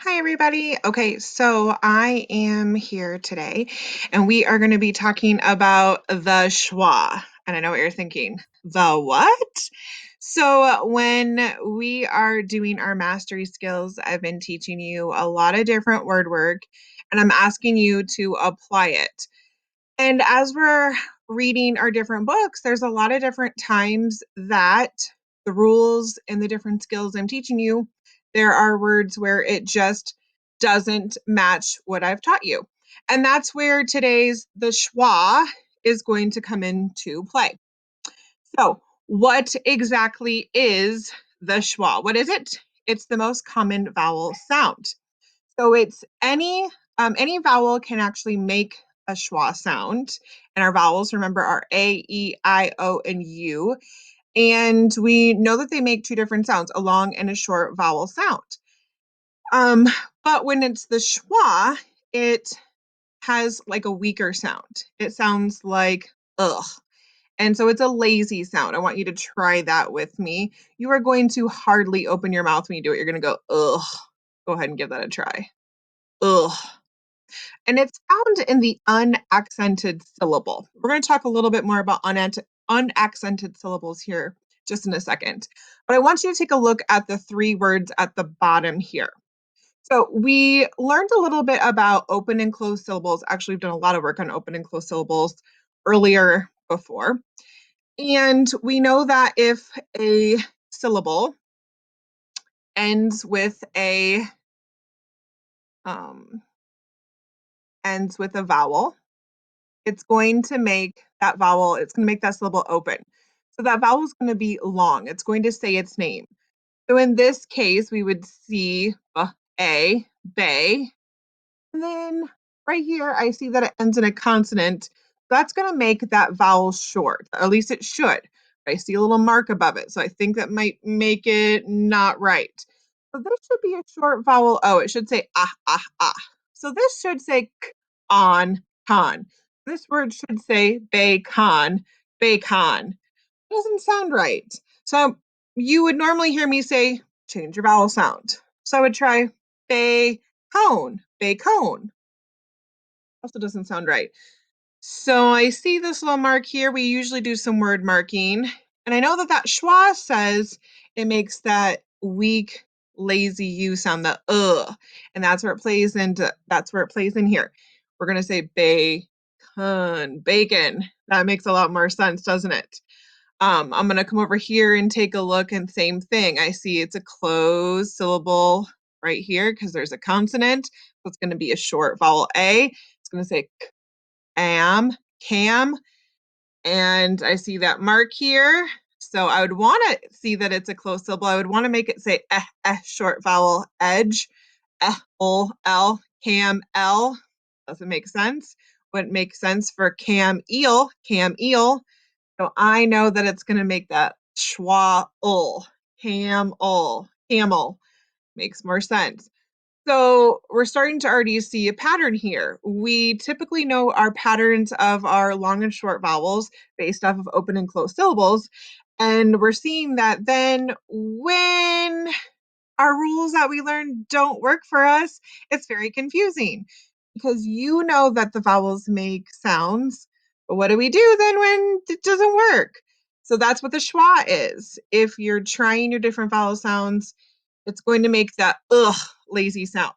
Hi, everybody. Okay, so I am here today and we are going to be talking about the schwa. And I know what you're thinking. The what? So, when we are doing our mastery skills, I've been teaching you a lot of different word work and I'm asking you to apply it. And as we're reading our different books, there's a lot of different times that the rules and the different skills I'm teaching you, there are words where it just doesn't match what I've taught you. And that's where today's the schwa is going to come into play. So, what exactly is the schwa? What is it? It's the most common vowel sound. So it's any vowel can actually make a schwa sound. And our vowels, remember, are A, E, I, O, and U. And we know that they make two different sounds, a long and a short vowel sound. Um, but when it's the schwa, it has like a weaker sound. It sounds like ugh. And so it's a lazy sound. I want you to try that with me. You are going to hardly open your mouth when you do it. You're going to go ugh. Go ahead and give that a try. Ugh. And it's found in the unaccented syllable. We're going to talk a little bit more about unaccented syllables here just in a second. But I want you to take a look at the three words at the bottom here. So we learned a little bit about open and closed syllables. Actually, we've done a lot of work on open and closed syllables earlier before. And we know that if a syllable ends with a um, ends with a vowel, it's going to make that vowel, it's going to make that syllable open. So that vowel is going to be long. It's going to say its name. So in this case, we would see a, bay. And then right here, I see that it ends in a consonant. That's going to make that vowel short, or at least it should. I see a little mark above it. So I think that might make it not right. So this should be a short vowel O. It should say ah, ah, ah. So this should say k, on, con. This word should say bacon, bacon. Doesn't sound right. So you would normally hear me say, change your vowel sound. So I would try bacon, bacon. Also doesn't sound right. So I see this little mark here. We usually do some word marking. And I know that that schwa says it makes that weak, lazy U sound, the and that's where it plays into, that's where it plays in here. We're going to say bacon, bacon. That makes a lot more sense, doesn't it? I'm going to come over here and take a look and same thing. I see it's a closed syllable right here because there's a consonant. So it's going to be a short vowel A. It's going to say am, cam, and I see that mark here. So I would want to see that it's a closed syllable. I would want to make it say short vowel, edge, l, cam, l. Doesn't make sense. Wouldn't make sense for cam, eel, cam, eel. So I know that it's going to make that schwa, ul, cam, ul, camel. Makes more sense. So we're starting to already see a pattern here. We typically know our patterns of our long and short vowels based off of open and closed syllables. And we're seeing that then when our rules that we learn don't work for us, it's very confusing because you know that the vowels make sounds. But what do we do then when it doesn't work? So that's what the schwa is. If you're trying your different vowel sounds, it's going to make that ugh lazy sound.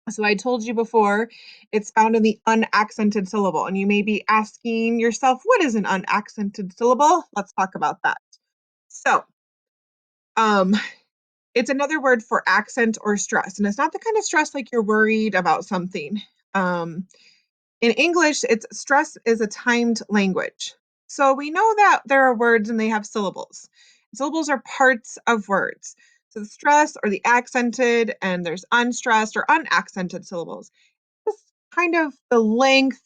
So I told you before, it's found in the unaccented syllable. And you may be asking yourself, what is an unaccented syllable? Let's talk about that. So, um, it's another word for accent or stress. And it's not the kind of stress like you're worried about something. Um, in English, it's stress is a timed language. So we know that there are words and they have syllables. Syllables are parts of words. So the stress or the accented, and there's unstressed or unaccented syllables. Just kind of the length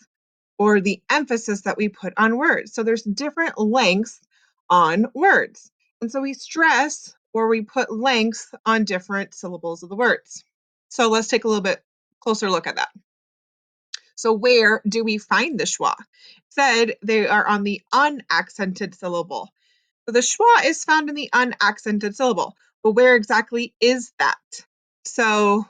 or the emphasis that we put on words. So there's different lengths on words. And so we stress or we put length on different syllables of the words. So let's take a little bit closer look at that. So where do we find the schwa? Said they are on the unaccented syllable. So the schwa is found in the unaccented syllable. But where exactly is that? So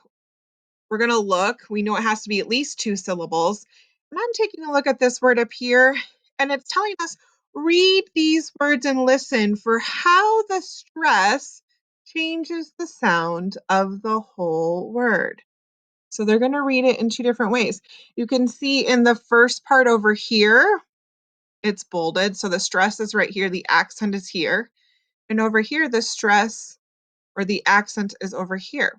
we're going to look. We know it has to be at least 2 syllables. And I'm taking a look at this word up here, and it's telling us read these words and listen for how the stress changes the sound of the whole word. So they're going to read it in 2 different ways. You can see in the first part over here, it's bolded. So the stress is right here, the accent is here. And over here, the stress or the accent is over here.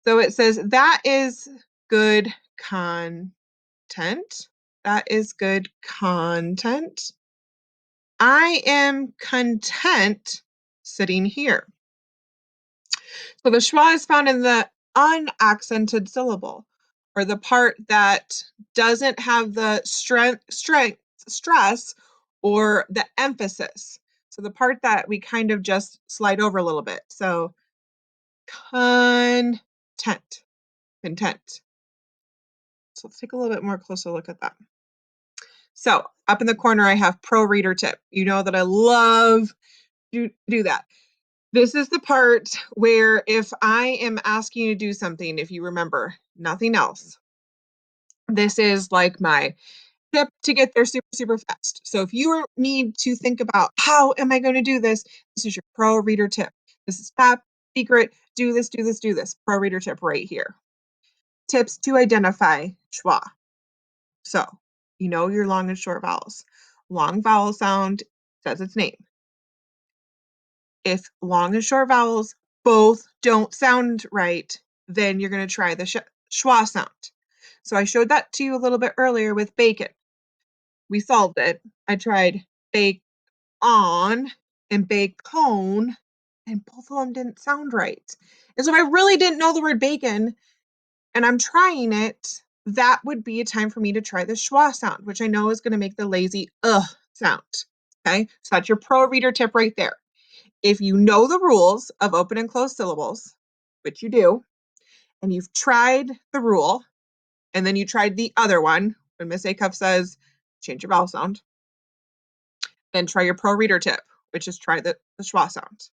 So it says, that is good content. That is good content. I am content sitting here. So the schwa is found in the unaccented syllable, or the part that doesn't have the stress or the emphasis. So the part that we kind of just slide over a little bit. So content, content. So let's take a little bit more closer look at that. So up in the corner, I have pro reader tip. You know that I love to do that. This is the part where if I am asking you to do something, if you remember nothing else, this is like my tip to get there super, super fast. So if you need to think about how am I going to do this, this is your pro reader tip. This is top secret. Do this, do this, do this. Pro reader tip right here. Tips to identify schwa. So you know your long and short vowels. Long vowel sound says its name. If long and short vowels both don't sound right, then you're going to try the schwa sound. So I showed that to you a little bit earlier with bacon. We solved it. I tried bake on and bacon, and both of them didn't sound right. And so if I really didn't know the word bacon and I'm trying it, that would be a time for me to try the schwa sound, which I know is going to make the lazy sound. Okay, so that's your pro reader tip right there. If you know the rules of open and closed syllables, which you do, and you've tried the rule, and then you tried the other one, when Miss Acuff says, change your vowel sound, then try your pro reader tip, which is try the schwa sound.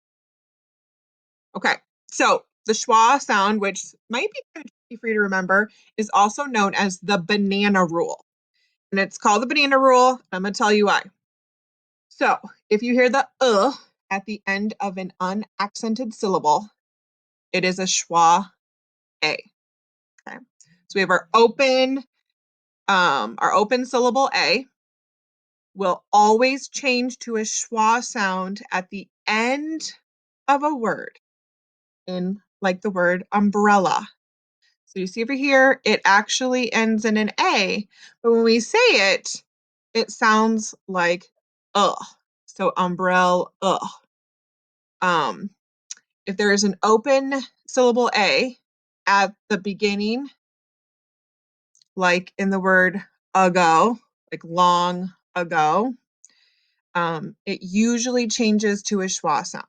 Okay, so the schwa sound, which might be kind of tricky for you to remember, is also known as the banana rule. And it's called the banana rule. I'm going to tell you why. So if you hear the at the end of an unaccented syllable, it is a schwa A. Okay. So we have our open syllable A will always change to a schwa sound at the end of a word in like the word umbrella. So you see over here, it actually ends in an A, but when we say it, it sounds like So umbrella. Um, if there is an open syllable A at the beginning, like in the word ago, like long ago, it usually changes to a schwa sound.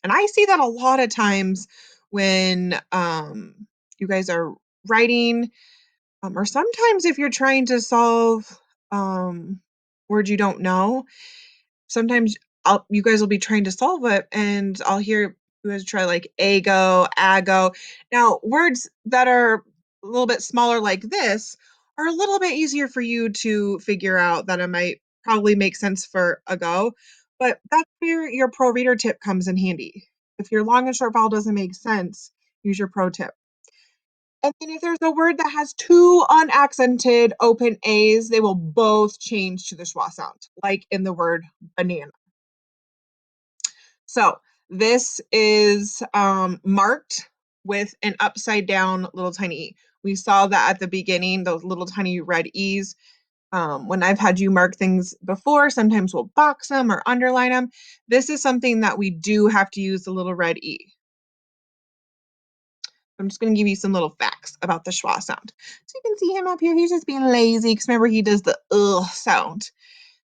And I see that a lot of times when you guys are writing, or sometimes if you're trying to solve words you don't know, sometimes you guys will be trying to solve it, and I'll hear you guys try like ago, ago. Now, words that are a little bit smaller like this are a little bit easier for you to figure out that it might probably make sense for ago, but that's where your pro reader tip comes in handy. If your long and short vowel doesn't make sense, use your pro tip. And then if there's a word that has 2 unaccented open A's, they will both change to the schwa sound, like in the word banana. So this is marked with an upside down little tiny e. We saw that at the beginning, those little tiny red e's. When I've had you mark things before, sometimes we'll box them or underline them. This is something that we do have to use the little red e. I'm just going to give you some little facts about the schwa sound. So you can see him up here. He's just being lazy because remember he does the sound.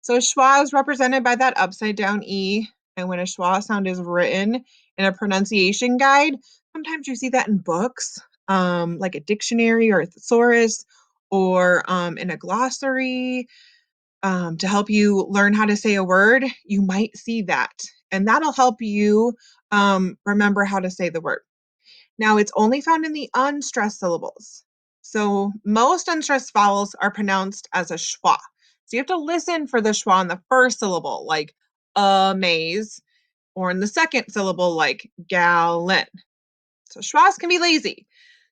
So schwa is represented by that upside down E. And when a schwa sound is written in a pronunciation guide, sometimes you see that in books, like a dictionary or a thesaurus, or in a glossary, to help you learn how to say a word. You might see that. And that'll help you remember how to say the word. Now, it's only found in the unstressed syllables. So, most unstressed vowels are pronounced as a schwa. So, you have to listen for the schwa in the first syllable, like amaze, or in the second syllable, like gallon. So, schwas can be lazy.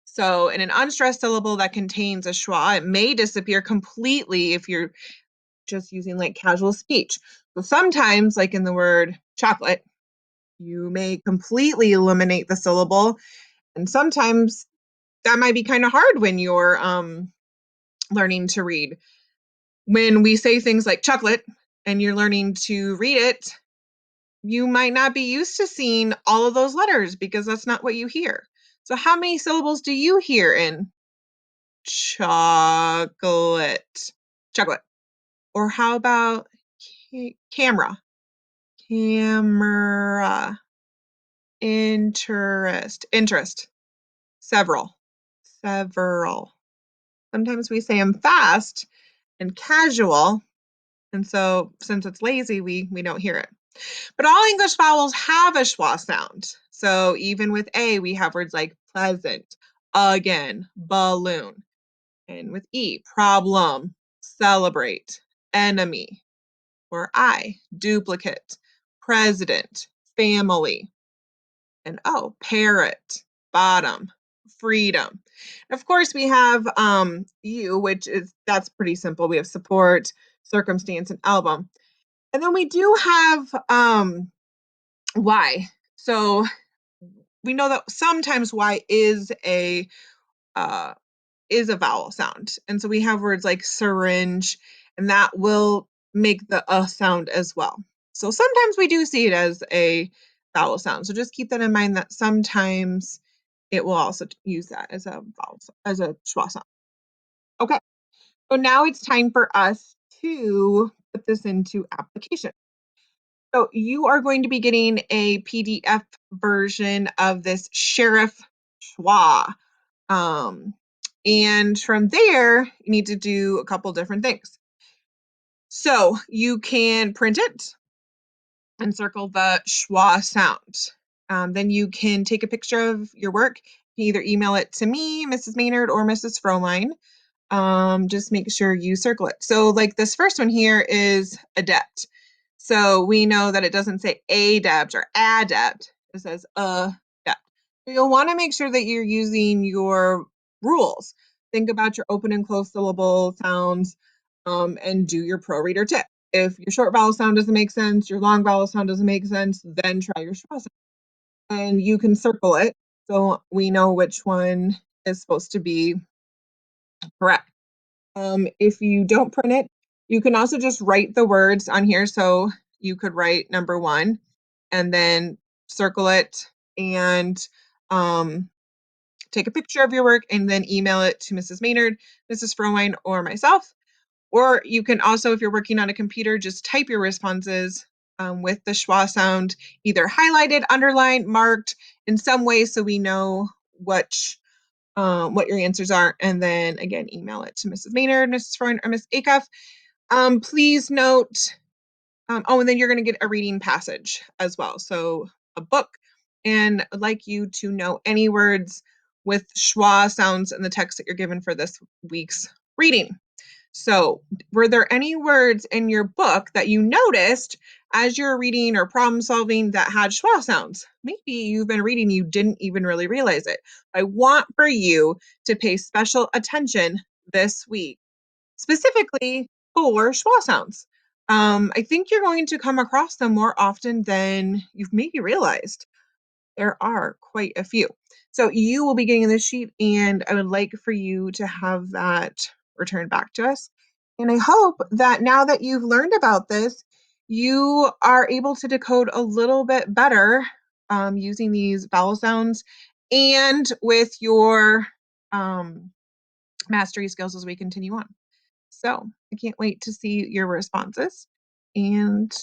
So, in an unstressed syllable that contains a schwa, it may disappear completely if you're just using like casual speech. So, sometimes, like in the word chocolate, you may completely eliminate the syllable, and sometimes that might be kind of hard when you're learning to read. When we say things like chocolate and you're learning to read it, you might not be used to seeing all of those letters because that's not what you hear. So, how many syllables do you hear in chocolate? Chocolate. Or how about camera? Camera. Interest. Interest. Several. Several. Sometimes we say them fast and casual. And so since it's lazy, we don't hear it. But all English vowels have a schwa sound. So even with A, we have words like pleasant, again, balloon. And with E, problem, celebrate, enemy. Or I, duplicate, president, family. And O, parrot, bottom, freedom. Of course, we have U, which is that's pretty simple. We have support, circumstance, and album. And then we do have Y. So we know that sometimes Y uh, is a vowel sound. And so we have words like syringe, and that will make the sound as well. So sometimes we do see it as a vowel sound. So just keep that in mind that sometimes it will also use that as a vowel, as a schwa sound. Okay, so now it's time for us to put this into application. So you are going to be getting a PDF version of this Sheriff Schwa. Um, and from there, you need to do a couple different things. So you can print it and circle the schwa sound. Then you can take a picture of your work. You can either email it to me, Mrs. Maynard, or Mrs. Frohline. Just make sure you circle it. So like this first one here is adept. So we know that it doesn't say adept or adept. It says adept. So you'll want to make sure that you're using your rules. Think about your open and closed syllable sounds, and do your pro reader tip. If your short vowel sound doesn't make sense, your long vowel sound doesn't make sense, then try your schwa sound. And you can circle it so we know which one is supposed to be correct. If you don't print it, you can also just write the words on here. So you could write number one and then circle it and um, take a picture of your work and then email it to Mrs. Maynard, Mrs. Frohline, or myself. Or you can also, if you're working on a computer, just type your responses with the schwa sound, either highlighted, underlined, marked in some way so we know what your answers are, and then again, email it to Mrs. Maynard, Mrs. Freund, or Miss Acuff. Please note, and then you're going to get a reading passage as well, so a book. And I'd like you to know any words with schwa sounds in the text that you're given for this week's reading. So, were there any words in your book that you noticed as you're reading or problem solving that had schwa sounds? Maybe you've been reading, you didn't even really realize it. I want for you to pay special attention this week, specifically for schwa sounds. I think you're going to come across them more often than you've maybe realized. There are quite a few. So you will be getting this sheet, and I would like for you to have that returned back to us. And I hope that now that you've learned about this, you are able to decode a little bit better using these vowel sounds and with your um, mastery skills as we continue on. So I can't wait to see your responses. And